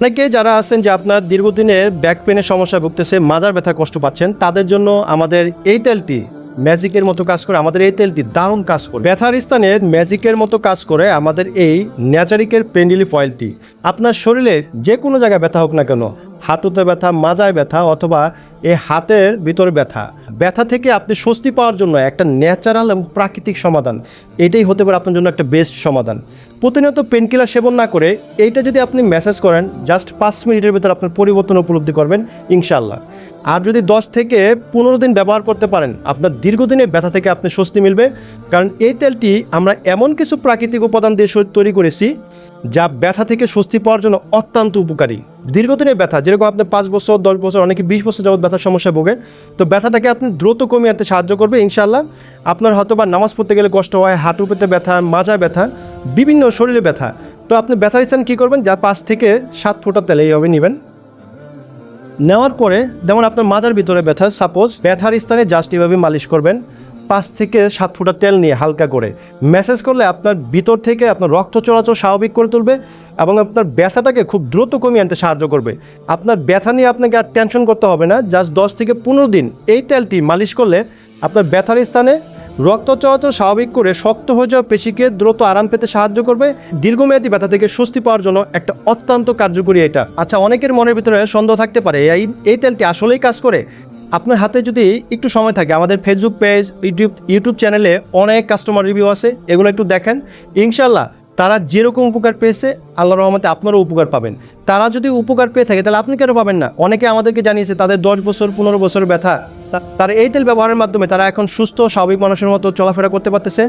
অনেকে যারা আছেন যে আপনার দীর্ঘদিনের ব্যাক পেনের সমস্যায় ভুগতেছে, মাজার ব্যথা কষ্ট পাচ্ছেন, তাদের জন্য আমাদের এই তেলটি ম্যাজিকের মতো কাজ করে। আমাদের এই তেলটি দারুণ কাজ করে, ব্যথার স্থানে ম্যাজিকের মতো কাজ করে। আমাদের এই ন্যাচারিকের পেন রিলিফ অয়েলটি আপনার শরীরের যে কোনো জায়গায় ব্যথা হোক না কেন, হাঁটুতে ব্যথা, মাজায় ব্যথা, অথবা এই হাতের ভিতরে ব্যথা, ব্যথা থেকে আপনি স্বস্তি পাওয়ার জন্য একটা ন্যাচারাল এবং প্রাকৃতিক সমাধান, এটাই হতে পারে আপনার জন্য একটা বেস্ট সমাধান। প্রতিনিয়ত পেনকিলার সেবন না করে এইটা যদি আপনি ম্যাসেজ করেন, জাস্ট 5 মিনিটের ভিতরে আপনার পরিবর্তন উপলব্ধি করবেন ইনশাআল্লাহ। আর যদি 10 থেকে 15 দিন ব্যবহার করতে পারেন, আপনার দীর্ঘদিনের ব্যথা থেকে আপনি স্বস্তি মিলবে। কারণ এই তেলটি আমরা এমন কিছু প্রাকৃতিক উপাদান দিয়ে তৈরি করেছি যা ব্যথা থেকে স্বস্তি পাওয়ার জন্য অত্যন্ত উপকারী। দীর্ঘদিনের ব্যথা, যেরকম আপনি 5 বছর, 10 বছর, অনেকে 20 বছর যাবত ব্যথার সমস্যা ভোগে, তো ব্যথাটাকে আপনি দ্রুত কমিয়ে আনতে সাহায্য করবে ইনশাআল্লাহ। আপনার হয়তো বা নামাজ পড়তে গেলে কষ্ট হয়, হাঁটু পেতে ব্যথা, মাজায় ব্যথা, বিভিন্ন শরীরে ব্যথা, তো আপনি ব্যথার স্থান কী করবেন, যা 5 থেকে 7 ফোঁটা তেল এইভাবে নেবেন। নেওয়ার পরে যেমন আপনার মাজার ভিতরে ব্যথা, সাপোজ ব্যথার স্থানে জাস্ট এভাবে মালিশ করবেন। 5 থেকে 7 ফোঁটা তেল নিয়ে হালকা করে ম্যাসেজ করলে আপনার ভিতর থেকে আপনার রক্ত চলাচল স্বাভাবিক করে তুলবে এবং আপনার ব্যথাটাকে খুব দ্রুত কমিয়ে আনতে সাহায্য করবে। আপনার ব্যথা নিয়ে আপনাকে আর টেনশন করতে হবে না। জাস্ট 10 থেকে 15 দিন এই তেলটি মালিশ করলে আপনার ব্যথার স্থানে রক্ত চলাচল স্বাভাবিক করে শক্ত হয়ে যাওয়া পেশিকে দ্রুত আরাম পেতে সাহায্য করবে। দীর্ঘমেয়াদী ব্যথা থেকে স্বস্তি পাওয়ার জন্য একটা অত্যন্ত কার্যকরী এটা। আচ্ছা, অনেকের মনের ভিতরে সন্দেহ থাকতে পারে এই তেলটি আসলেই কাজ করে। আপনার হাতে যদি একটু সময় থাকে, আমাদের ফেসবুক পেজ, ইউটিউব চ্যানেলে অনেক কাস্টমার রিভিউ আছে, এগুলো একটু দেখেন। ইনশাল্লাহ তারা যেরকম উপকার পেয়েছে, আল্লাহর রহমতে আপনারও উপকার পাবেন। তারা যদি উপকার পেয়ে থাকে তাহলে আপনি কেন পাবেন না? অনেকে আমাদেরকে জানিয়েছে তাদের 10 বছর, 15 বছর ব্যথা, তারা এই তেল ব্যবহারের মাধ্যমে তারা এখন সুস্থ স্বাভাবিক মানুষের মতো চলাফেরা করতে পারতেছে।